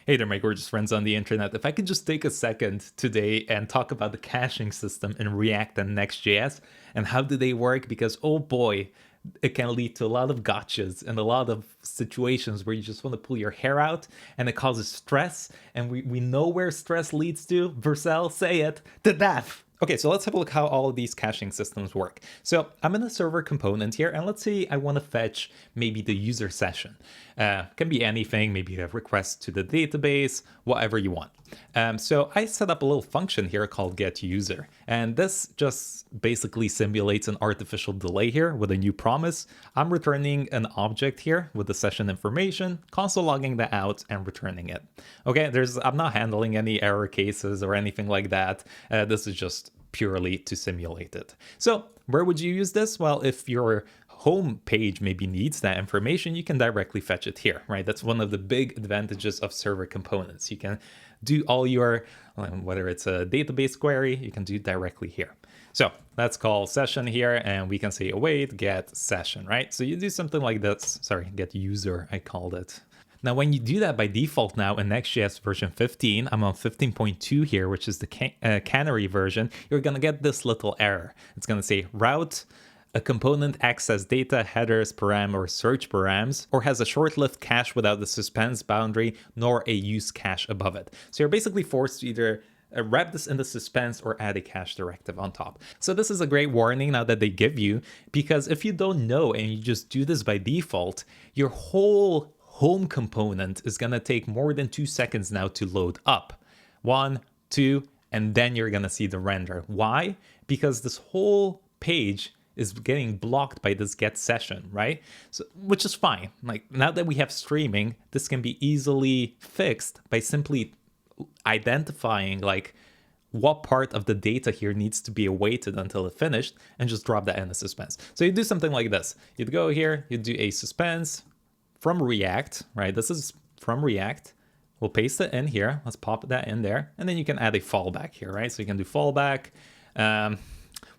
Hey there, my gorgeous friends on the internet. If I could just take a second today and talk about the caching system in React and Next.js and how do they work, because oh boy, it can lead to a lot of gotchas and a lot of situations where you just want to pull your hair out and it causes stress. And we know where stress leads to. Vercel, say it, to death. Okay, so let's have a look how all of these caching systems work. So I'm in the server component here, and let's say I want to fetch maybe the user session. Can be anything, maybe a request to the database, whatever you want. So I set up a little function here called getUser, and this just basically simulates an artificial delay here with a new promise. I'm returning an object here with the session information, console logging that out and returning it. Okay, I'm not handling any error cases or anything like that. This is just purely to simulate it. So where would you use this? Well, if your home page maybe needs that information, you can directly fetch it here, right? That's one of the big advantages of server components. You can do all your, whether it's a database query, you can do directly here. So let's call session here, and we can say await get session, right? So you do something like this. Sorry, get user, I called it. Now, when you do that by default now in Next.js version 15, I'm on 15.2 here, which is the canary version, you're going to get this little error. It's going to say route a component access data, headers, param, or search params, or has a short-lived cache without the suspense boundary, nor a use cache above it. So you're basically forced to either wrap this in the suspense or add a cache directive on top. So this is a great warning now that they give you, because if you don't know and you just do this by default, your whole home component is going to take more than 2 seconds now to load up. 1, 2, and then you're going to see the render. Why? Because this whole page is getting blocked by this get session, right? So, which is fine. Like, now that we have streaming, this can be easily fixed by simply identifying like what part of the data here needs to be awaited until it's finished and just drop that in the suspense. So you do something like this. You'd go here, you do a suspense from React, right? This is from React. We'll paste it in here. Let's pop that in there. And then you can add a fallback here, right? So you can do fallback.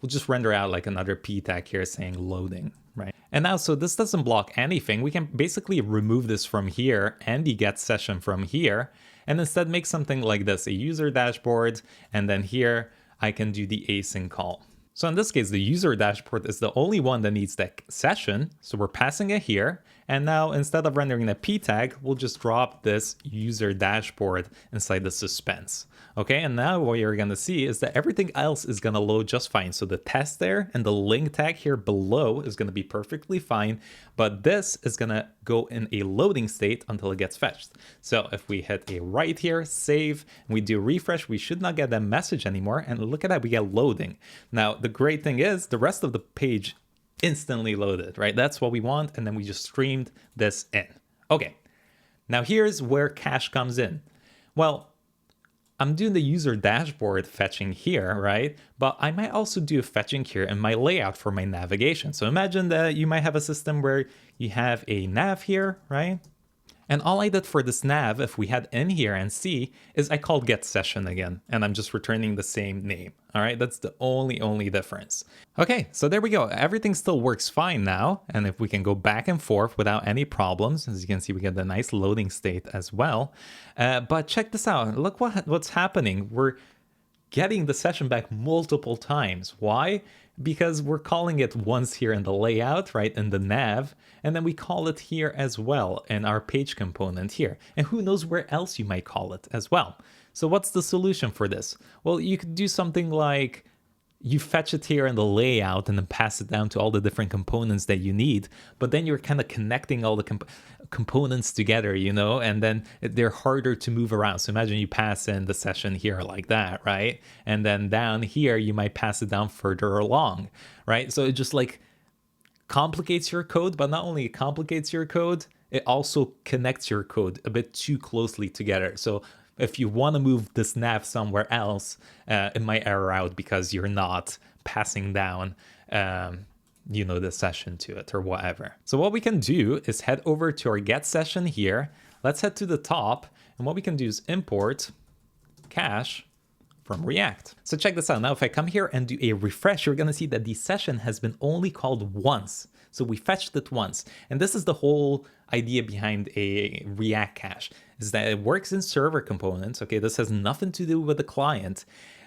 We'll just render out like another p tag here saying loading, right? And now, so this doesn't block anything. We can basically remove this from here and the get session from here, and instead make something like this, a user dashboard. And then here I can do the async call. So in this case, the user dashboard is the only one that needs that session. So we're passing it here. And now instead of rendering the p tag, we'll just drop this user dashboard inside the suspense. Okay, and now what you're going to see is that everything else is going to load just fine. So the test there and the link tag here below is going to be perfectly fine. But this is going to go in a loading state until it gets fetched. So if we hit a write here, save, and we do refresh, we should not get that message anymore. And look at that, we get loading. Now, the great thing is the rest of the page instantly loaded, right? That's what we want. And then we just streamed this in. Okay, now here's where cache comes in. Well, I'm doing the user dashboard fetching here, right? But I might also do a fetching here in my layout for my navigation. So imagine that you might have a system where you have a nav here, right? And all I did for this nav, if we had in here and see, is I called get session again, and I'm just returning the same name. All right, that's the only difference. Okay, so there we go. Everything still works fine now. And if we can go back and forth without any problems, as you can see, we get the nice loading state as well. But check this out. Look what's happening. We're getting the session back multiple times. Why? Because we're calling it once here in the layout, right, in the nav, and then we call it here as well in our page component here. And who knows where else you might call it as well. So what's the solution for this? Well, you could do something like you fetch it here in the layout and then pass it down to all the different components that you need, but then you're kind of connecting all the components together, you know, and then they're harder to move around. So imagine you pass in the session here like that, right? And then down here, you might pass it down further along, right? So it just like complicates your code, but not only complicates your code, it also connects your code a bit too closely together. So if you want to move this nav somewhere else, it might error out because you're not passing down, the session to it or whatever. So what we can do is head over to our get session here. Let's head to the top. And what we can do is import cache from React. So check this out. Now, if I come here and do a refresh, you're going to see that the session has been only called once. So we fetched it once. And this is the whole idea behind a React cache, is that it works in server components. Okay, this has nothing to do with the client.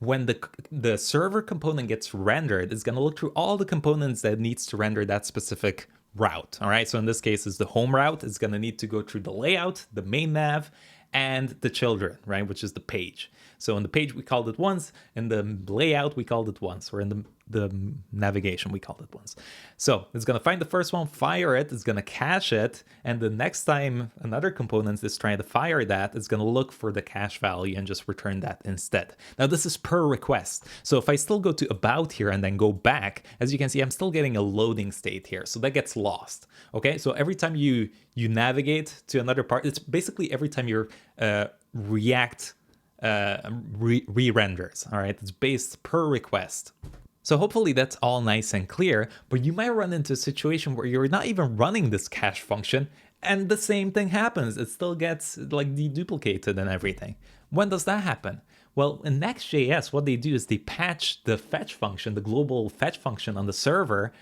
When the server component gets rendered, it's going to look through all the components that it needs to render that specific route. All right, so in this case, it's the home route. It's going to need to go through the layout, the main nav, and the children, right, which is the page. So in the page, we called it once. In the layout, we called it once. Or in the navigation, we called it once. So it's going to find the first one, fire it. It's going to cache it. And the next time another component is trying to fire that, it's going to look for the cache value and just return that instead. Now, this is per request. So if I still go to about here and then go back, as you can see, I'm still getting a loading state here. So that gets lost. Okay, so every time you navigate to another part, it's basically every time your React re-renders. All right, it's based per request. So hopefully that's all nice and clear, but you might run into a situation where you're not even running this cache function and the same thing happens. It still gets like deduplicated and everything. When does that happen? Well, in Next.js, what they do is they patch the fetch function, the global fetch function on the server,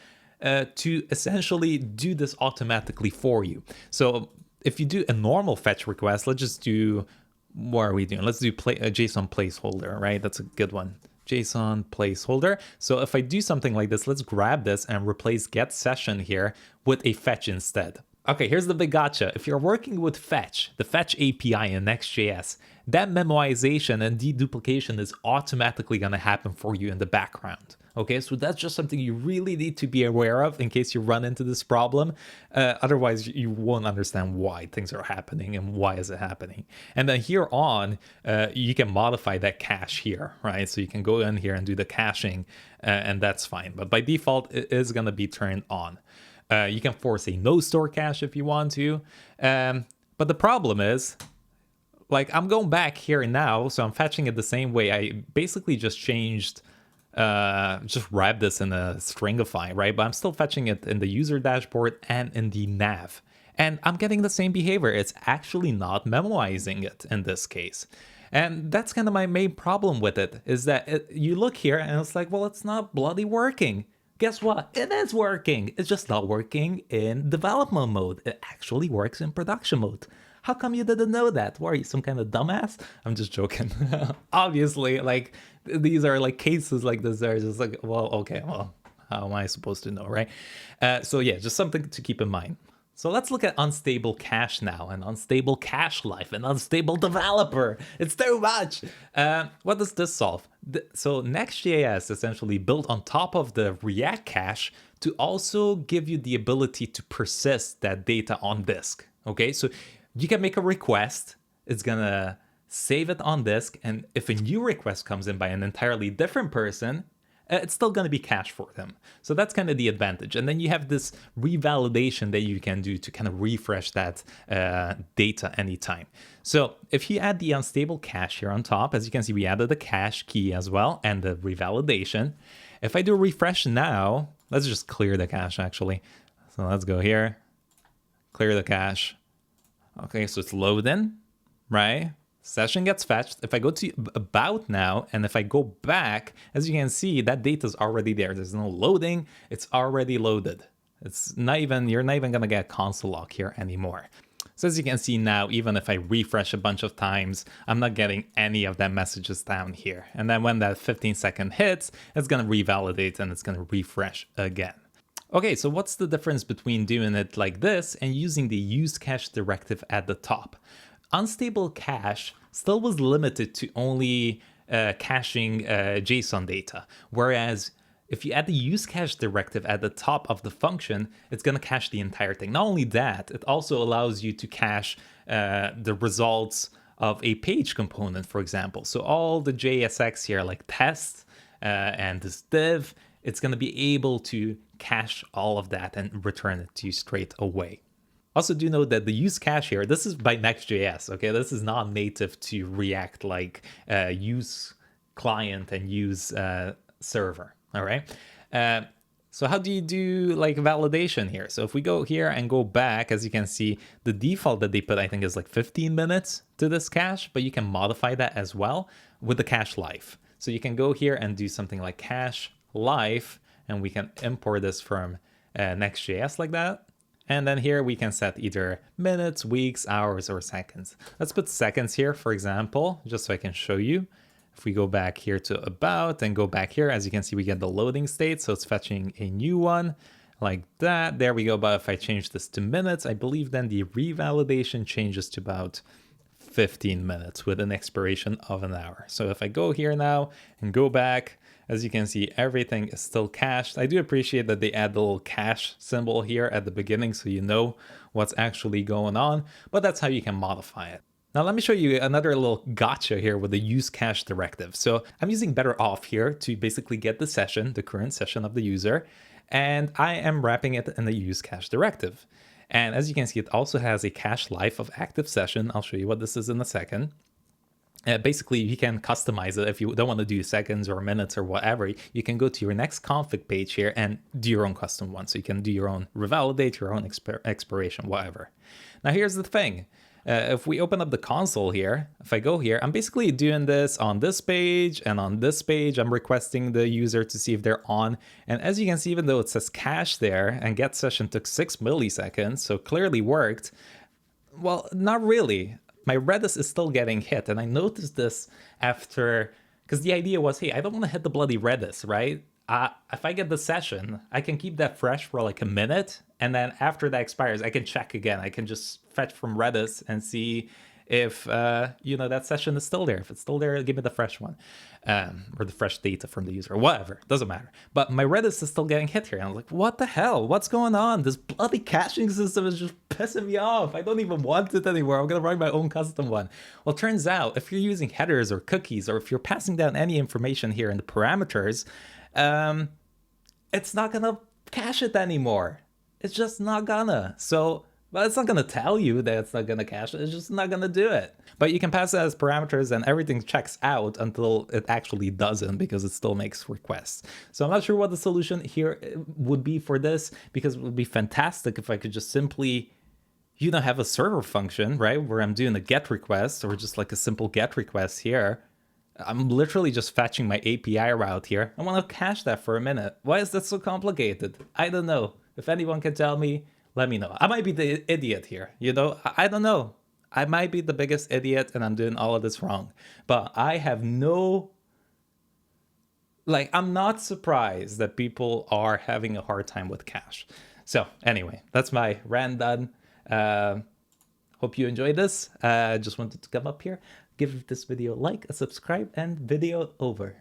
to essentially do this automatically for you. So if you do a normal fetch request, let's just do, what are we doing? Let's do a JSON placeholder, right? That's a good one. JSON placeholder. So if I do something like this, let's grab this and replace get session here with a fetch instead. Okay, here's the big gotcha. If you're working with fetch, the fetch API in Next.js, that memoization and deduplication is automatically going to happen for you in the background. Okay, so that's just something you really need to be aware of in case you run into this problem. Otherwise, you won't understand why things are happening and why is it happening. And then here on, you can modify that cache here, right? So you can go in here and do the caching, and that's fine. But by default, it is going to be turned on. You can force a no store cache if you want to. But the problem is, like, I'm going back here now, so I'm fetching it the same way. I basically just changed, just wrapped this in a stringify, right? But I'm still fetching it in the user dashboard and in the nav. And I'm getting the same behavior. It's actually not memoizing it in this case. And that's kind of my main problem with it, is that you look here and it's like, well, it's not bloody working. Guess what? It is working. It's just not working in development mode. It actually works in production mode. How come you didn't know that? What, are you some kind of dumbass? I'm just joking. Obviously, like, these are like cases like this. They're just like, well, okay, well, how am I supposed to know, right? So yeah, just something to keep in mind. So let's look at unstable cache now, and unstable cache life, and unstable developer. It's too much. What does this solve? So Next.js essentially built on top of the React cache to also give you the ability to persist that data on disk. Okay, so you can make a request. It's gonna save it on disk, and if a new request comes in by an entirely different person, it's still going to be cached for them. So that's kind of the advantage. And then you have this revalidation that you can do to kind of refresh that data anytime. So if you add the unstable cache here on top, as you can see, we added the cache key as well and the revalidation. If I do a refresh now, let's just clear the cache actually. So let's go here, clear the cache. Okay, so it's loading, right? Session gets fetched. If I go to about now, and if I go back, as you can see, that data is already there. There's no loading. It's already loaded. It's not even, you're not even going to get console log here anymore. So as you can see now, even if I refresh a bunch of times, I'm not getting any of that messages down here. And then when that 15-second hits, it's going to revalidate and it's going to refresh again. Okay, so what's the difference between doing it like this and using the use cache directive at the top? Unstable cache still was limited to only caching JSON data, whereas if you add the use cache directive at the top of the function, it's going to cache the entire thing. Not only that, it also allows you to cache the results of a page component, for example. So all the JSX here, like test and this div, it's going to be able to cache all of that and return it to you straight away. Also do note that the use cache here, this is by Next.js, okay? This is not native to React like use client and use server, all right? So how do you do like validation here? So if we go here and go back, as you can see, the default that they put, I think, is like 15 minutes to this cache, but you can modify that as well with the cache life. So you can go here and do something like cache life, and we can import this from Next.js like that. And then here we can set either minutes, weeks, hours, or seconds. Let's put seconds here, for example, just so I can show you. If we go back here to about and go back here, as you can see, we get the loading state. So it's fetching a new one like that. There we go. But if I change this to minutes, I believe then the revalidation changes to about 15 minutes with an expiration of an hour. So if I go here now and go back, as you can see, everything is still cached. I do appreciate that they add the little cache symbol here at the beginning so you know what's actually going on, but that's how you can modify it. Now let me show you another little gotcha here with the use cache directive. So I'm using better off here to basically get the session, the current session of the user, and I am wrapping it in the use cache directive. And as you can see, it also has a cache life of active session. I'll show you what this is in a second. Basically, you can customize it if you don't want to do seconds or minutes or whatever. You can go to your next config page here and do your own custom one. So you can do your own revalidate, your own expiration, whatever. Now, here's the thing. If we open up the console here, if I go here, I'm basically doing this on this page and on this page. I'm requesting the user to see if they're on. And as you can see, even though it says cache there and get session took 6 milliseconds, so clearly worked. Well, not really. My Redis is still getting hit. And I noticed this after, because the idea was, hey, I don't want to hit the bloody Redis, right? If I get the session, I can keep that fresh for like a minute. And then after that expires, I can check again. I can just fetch from Redis and see if, that session is still there. If it's still there, give me the fresh one. Or the fresh data from the user, or whatever, doesn't matter. But my Redis is still getting hit here. And I was like, what the hell? What's going on? This bloody caching system is just pissing me off. I don't even want it anymore. I'm going to write my own custom one. Well, it turns out if you're using headers or cookies, or if you're passing down any information here in the parameters, it's not going to cache it anymore. It's just not gonna. So, well, it's not gonna tell you that it's not gonna cache it. It's just not gonna do it. But you can pass it as parameters and everything checks out until it actually doesn't, because it still makes requests. So I'm not sure what the solution here would be for this, because it would be fantastic if I could just simply, have a server function, right? Where I'm doing a GET request, or just like a simple GET request here. I'm literally just fetching my API route here. I want to cache that for a minute. Why is that so complicated? I don't know. If anyone can tell me, let me know. I might be the idiot here, I don't know. I might be the biggest idiot and I'm doing all of this wrong. But I have I'm not surprised that people are having a hard time with cache. So anyway, that's my rant done. Hope you enjoyed this. Just wanted to come up here, give this video a like, a subscribe, and video over.